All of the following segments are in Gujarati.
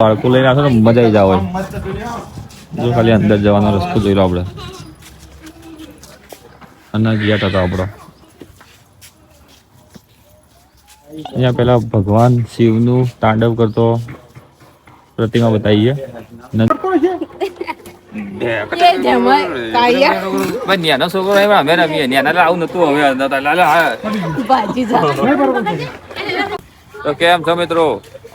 બાળકો લઈને આવશો ને મજા આવી જાવ. જો ખાલી અંદર જવાનો રસ્તો જોઈ લો આપણે. અને ગયા હતા આપણો અહીંયા પેલા ભગવાન શિવનું તાંડવ કરતો પ્રતિમા બતાવીએ. નાનો છોકરો અમે રમીએ નાના આવું નતું હવે. તો કેમ છો મિત્રો?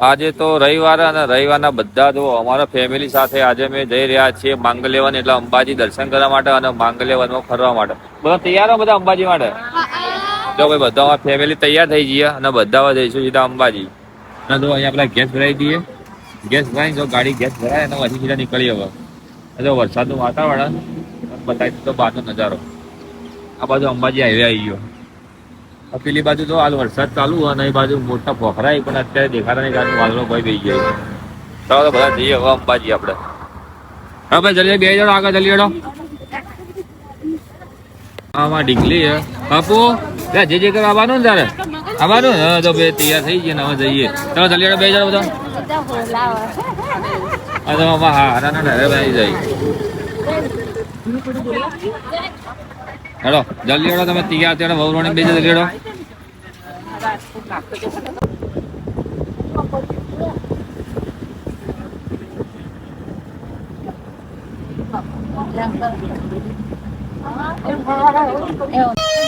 આજે તો રવિવાર અને રવિવારના બધા જો અમારા ફેમિલી સાથે આજે અમે જઈ રહ્યા છીએ માંગલ્યવન એટલે અંબાજી દર્શન કરવા માટે અને માંગલ્યવનમાં ફરવા માટે. બધા તૈયાર હો બધા અંબાજી માટે? જો ભાઈ બધા અમારા ફેમિલી તૈયાર થઈ જઈએ અને બધા જઈશું સીધા અંબાજી. અને જો અહીંયા પેલા ગેસ ભરાઈ દઈએ. ગેસ ભરાઈ જો ગાડી ગેસ ભરાય અને પછી સીધા નીકળી હવે. જો વરસાદનું વાતાવરણ બતાવી દીધો બહારનો નજારો. આ બાજુ અંબાજી હાઈવે આવી ગયો. પેલી બાજુ તો હાલ વરસાદ ચાલુ અને એ બાજુ મોટા પોખરાય પણ અત્યારે દેખાતા નહીં કારણ વાદળો ભાઈ બેસી જાય. ચાલો બધા જઈએ હવે અંબાજી આપણે. હા ભાઈ જલ્દી બે જણો આગળ જલ્દી જણો. આમાં ઢીકલી છે બાપુ જે કરવા આવવાનું ને તારે આવવાનું ને તો બે તૈયાર થઈ ગયા ને હવે જઈએ. ચાલો જલ્દી જણો બે જણો બધા. હા તો હારા ના ઢેરે આવી જાય. હેડો જલ્દી હેડો તમે તૈયાર થયો વહુરાણી બે જલ્દી હેડો.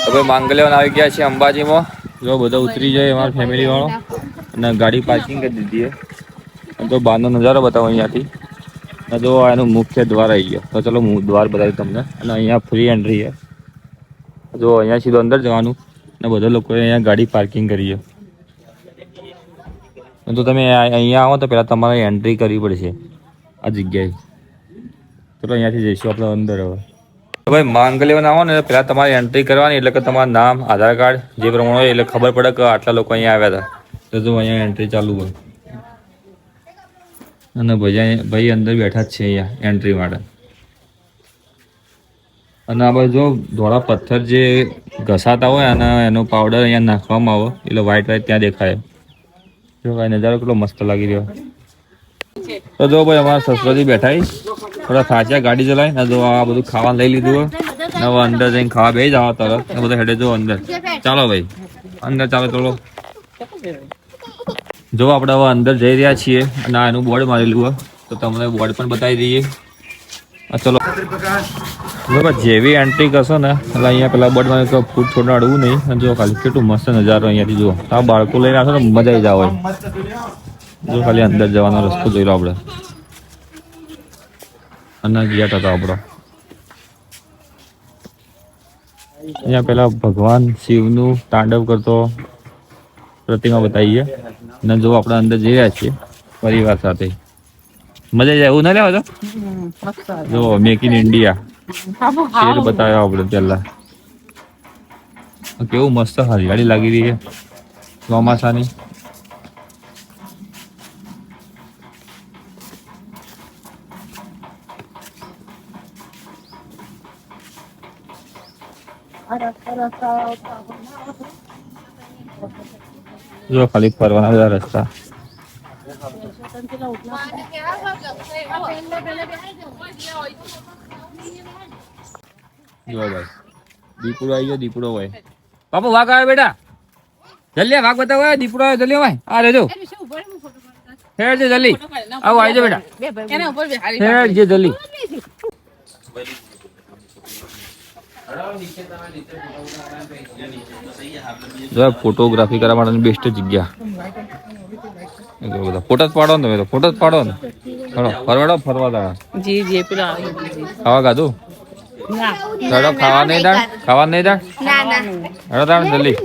હવે માંગલ્યવન આવી ગયા છે અંબાજીમાં. જો બધા ઉતરી જાય અમારા ફેમિલી વાળો અને ગાડી પાર્કિંગ કરી દીધી છે. તો બહારનો નજારો બતાવો અહીંયાથી. જો એનું મુખ્ય દ્વાર આવી ગયો. તો ચલો હું દ્વાર બતાવી તમને. અને અહીંયા ફ્રી એન્ટ્રી છે. જો અહીંયા સીધું અંદર જવાનું અને બધા લોકોએ અહીંયા ગાડી પાર્કિંગ કરી છે. તો તમે અહીંયા આવો તો પહેલાં તમારે એન્ટ્રી કરવી પડશે આ જગ્યાએ. ચલો અહીંયાથી જઈશું આપણે અંદર. હવે ભાઈ માંગલ્યવન આવો ને પહેલાં તમારે એન્ટ્રી કરવાની એટલે કે તમારું નામ આધાર કાર્ડ જે પ્રમાણે હોય એટલે ખબર પડે કે આટલા લોકો અહીંયા આવ્યા હતા. તો જો અહીંયા એન્ટ્રી ચાલુ હોય અને ભાઈ અંદર બેઠા જ છે અહીંયા એન્ટ્રી માટે. અને આ બાજુ જો ધોળા પથ્થર જે ઘસાતા હોય અને એનો પાવડર અહીંયા નાખવામાં આવે એટલે વ્હાઈટ ત્યાં દેખાય. જો ભાઈ નજારો કેટલો મસ્ત લાગી રહ્યો. તો જો ભાઈ અમારા સસરાજી બેઠા થોડા થાચ્યા ગાડી ચલાવી ને જો આ બધું ખાવાનું લઈ લીધું હોય ને હવે અંદર જઈને ખાવા બે જાવ તરત ને બધા હેડે જો અંદર. ચાલો ભાઈ અંદર ચાલો થોડો. જો આપણે હવે અંદર જઈ રહ્યા છીએ અને આ એનું બોર્ડ મારેલું હોય તો તમને બોર્ડ પણ બતાવી દઈએ. ચલો બરાબર જેવી એન્ટ્રી કરશો ને એટલે અહીંયા પેલા બોર્ડ માં ફૂડ થોડું અડવું નહીં. અને જો ખાલી કેટલું મસ્ત નજારો અહીંયાથી જુઓ. આ બાળકો લઈને આવશો ને મજા આવી જાવ. જો ખાલી અંદર જવાનો રસ્તો જોઈ લો આપણે. અને ગયા હતા આપણો અહીંયા પેલા ભગવાન શિવનું તાંડવ કરતો પ્રતિમા બતાવીએ. અને જો આપણે અંદર જઈ રહ્યા છીએ પરિવાર સાથે મજા જાય એવું ના લેવા તો. જો મેક ઇન ઇન્ડિયા શેર બતાવ્યો આપણે પેલા. કેવું મસ્ત હરિયાળી લાગી રહી છે ચોમાસાની. જો ખાલી ફરવાના બધા રસ્તા. જો ભાઈ દીપડો આવી ગયો. દીપડો હોય બાપુ વાઘ આવે બેટા જલ્દી વાઘ બતાવો. દીપડો આવે જલ્દી ભાઈ. આ રેજો હેડ જે જલ્દી આવો આવજો બેટા હેડ જે જલ્દી. ફોટોગ્રાફી કરવા માટે બેસ્ટ જગ્યા. ફોટો જ પાડો ને તમે તો ફોટો જ પાડો ને. ફરવાડો ફરવા દા ખાવા ગાધું ખાવા નહીં દાણ ખાવા નહીં દાણ જલ્દી.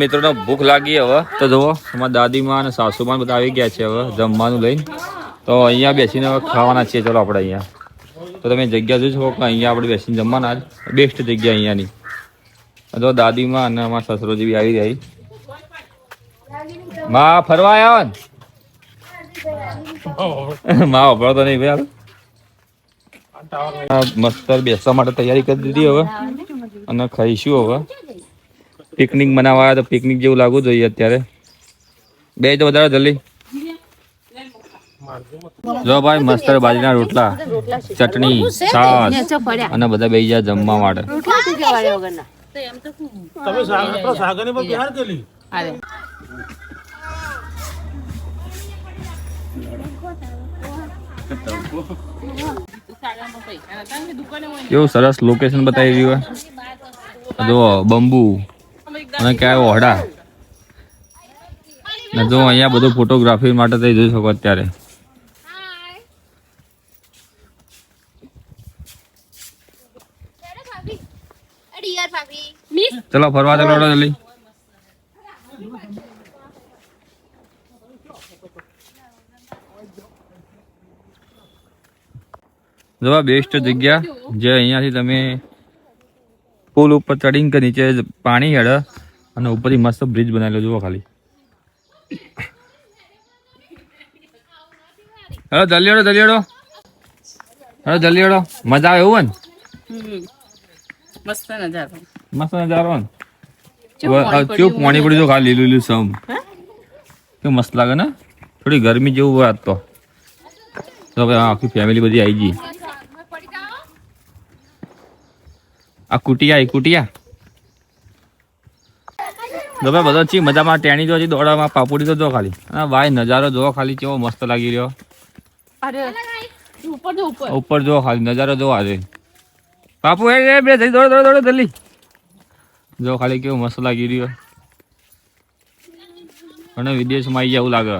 મિત્રોને ભૂખ લાગી હવે તો જુઓ અમારા દાદીમાં અને સાસુમાં બધા આવી ગયા છે હવે જમવાનું લઈને. તો અહીંયા બેસીને હવે ખાવાના છીએ. ચલો આપણે અહીંયા તો તમે જગ્યા જોઈ શકો કે અહીંયા આપણે બેસીને જમવાના જ બેસ્ટ જગ્યા અહીંયાની. તો દાદીમાં અને અમારા સસરોજી બી આવી રહી. માં ફરવા આવ્યા ને માં વાપરો તો નહીં ભાઈ. મસ્ત બેસવા માટે તૈયારી કરી દીધી હવે અને ખાઈશું હવે. પિકનિક બનાવવા તો પિકનિક જેવું લાગવું જોઈએ અત્યારે. બે તો વધારે જલ્દી જો ભાઈ મસ્ત બાજરીના રોટલા, ચટણી, છાશ અને બધા બેસી જાય જમવા માટે. કેવું સરસ લોકેશન બતાવી રહ્યું હોય. જો બંબુ અને ક્યાં ઓહડા ને જો અહીંયા બધું ફોટોગ્રાફી માટે તમે જોઈ શકો અત્યારે. ચલો ફરવા ચાલો જલ્દી. જો બેસ્ટ જગ્યા જે અહીંયાથી તમે પુલ ઉપર ચડીને કે નીચે પાણી હેડે અને ઉપરથી મસ્ત બ્રિજ બનાવેલો જુઓ ખાલી. હેલો જલ્દી હેડો હેલો જલ્દી હેડો. મજા આવે એવું ને? મસ્ત નજારો ને. કેવું પાણી પડી જો ખાલી લીલું લીલું સમ કેવું મસ્ત લાગે ને. થોડી ગરમી જેવું હોય આજ તો આખી ફેમિલી બધી આવી ગઈ. આ કુટિયા જો ભાઈ બધો ચી મજામાં ટેણી જો દોડામાં પાપુડી તો જો ખાલી. હા ભાઈ નજારો જો ખાલી કેવો મસ્ત લાગી રહ્યો. ઉપર જો ખાલી નજારો જો આજે પાપુ બે થઈ દોડો જલ્દી. જો ખાલી કેવું મસ્ત લાગી રહ્યો અને વિદેશમાં આવી જાય એવું લાગે.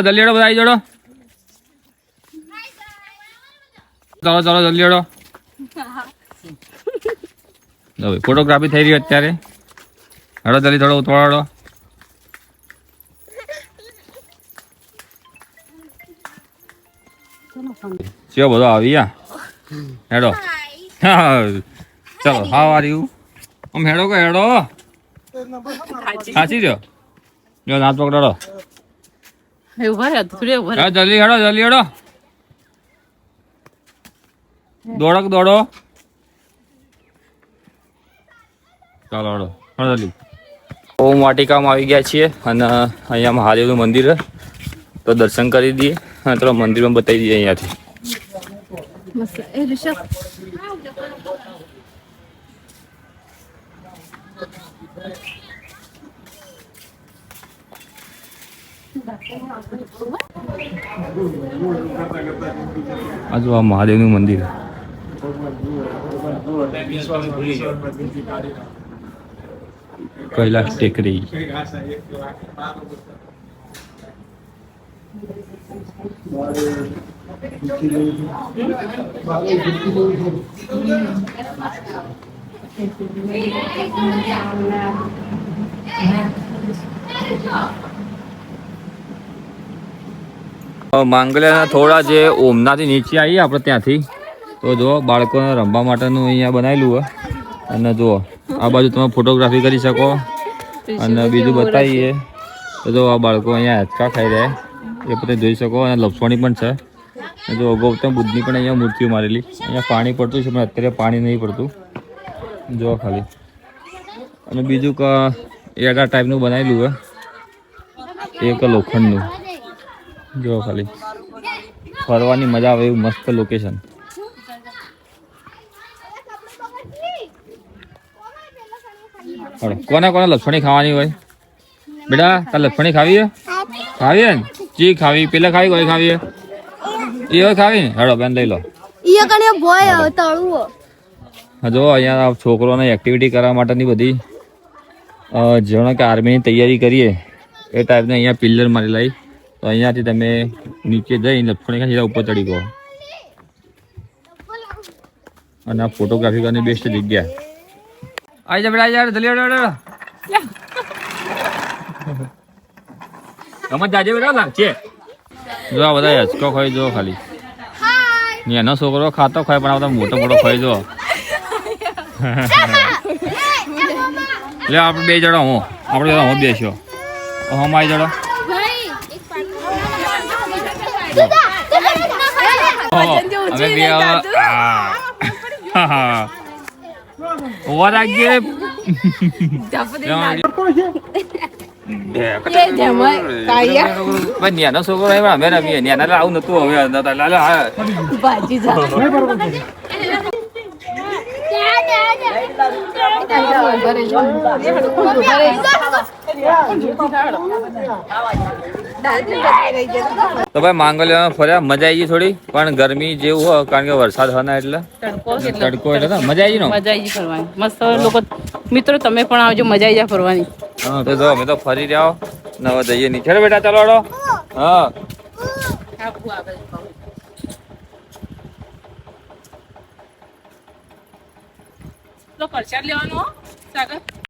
જલ્દી હેડો બધા આવી જોડો. ચાલો જલ્દી હેડો. ફોટોગ્રાફી થઈ રહી અત્યારે. હેડો જલ્દી થોડો ઉતવાડો. ચિયો બધો આવી હેડો. ચલો હાવ આર્યું આમ હેડો કે હેડો સાચી રહ્યો. જો નાથ પકડો. જલ્દી હેડો દોડો. ચાલો હેડો જલ્દી. ઓમ વાટિકામાં આવી ગયા છીએ અને અહીંયા મહાદેવનું મંદિર તો દર્શન કરી દઈએ અને થોડા મંદિરમાં બતાવી દઈએ અહીંયાથી. આ જો આ મહાદેવનું મંદિર. કૈલાસ ટેકરી. માંગલ્યાના થોડા જે ઓમનાથી નીચે આવીએ આપણે ત્યાંથી તો જો બાળકોને રમવા માટેનું અહીંયા બનાવેલું હોય અને જુઓ આ બાજુ તમે ફોટોગ્રાફી કરી શકો અને બીજું બતાવીએ તો જો આ બાળકો અહીંયા હેચકા ખાઈ રહ્યા એ બધે જોઈ શકો અને લપસણી પણ છે. જો ગૌતમ બુદ્ધની પણ અહીંયા મૂર્તિઓ મારેલી. અહીંયા પાણી પડતું છે પણ અત્યારે પાણી નહીં પડતું જો ખાલી. અને બીજું એડા ટાઈપનું બનાવેલું હોય એક લોખંડનું જો ખાલી. ફરવાની મજા આવે એવું મસ્ત લોકેશન. કોને લપસણી ખાવાની હોય બેટા? તાર લપસણી ખાવી ને? ચી ખાવી? પેલા ખાવી કોઈ ખાવી એ ખાવી ને? હેડો બેન લઈ લો. જો અહીંયા છોકરોને એક્ટિવિટી કરવા માટેની બધી જાણે કે આર્મીની તૈયારી કરીએ એ ટાઈપને અહીંયા પિલ્લર મારેલા. તો અહીંયાથી તમે નીચે જઈને લપસણી ખાઈ ઉપર ચડી ગયો. અને આ ફોટોગ્રાફી કરવાની બેસ્ટ જગ્યા. આવી જા બેટા જલ્દી રમત જાજે બેટા લાગશે. જો આ બધા હેચકો ખાઈ જો ખાલી. એનો છોકરો ખાતો ખાય પણ આ બધા મોટો ખાઈ જો. લે આપણે બે જણા હું બેસ્યો હમ આવી જડો. નેનો છોકરો અમે રમીએ નેના આવું નતું હવે ભાજી તો ભાઈ માંગલ્યામાં ફર્યા મજા આવી ગઈ થોડી પણ ગરમી જેવું હોય કારણ કે વરસાદ હોય ને એટલે તડકો એટલે મજા આવી મજા આવી ફરવાની મસ્ત લોકો મિત્રો તમે પણ આવજો મજા આવી જાય ફરવાની હા તો જો અમે તો ફરી રહ્યા ને હવે જઈએ નીચે બેટા ચાલો હાલો હા પ્રસાદ લેવાનો સાગર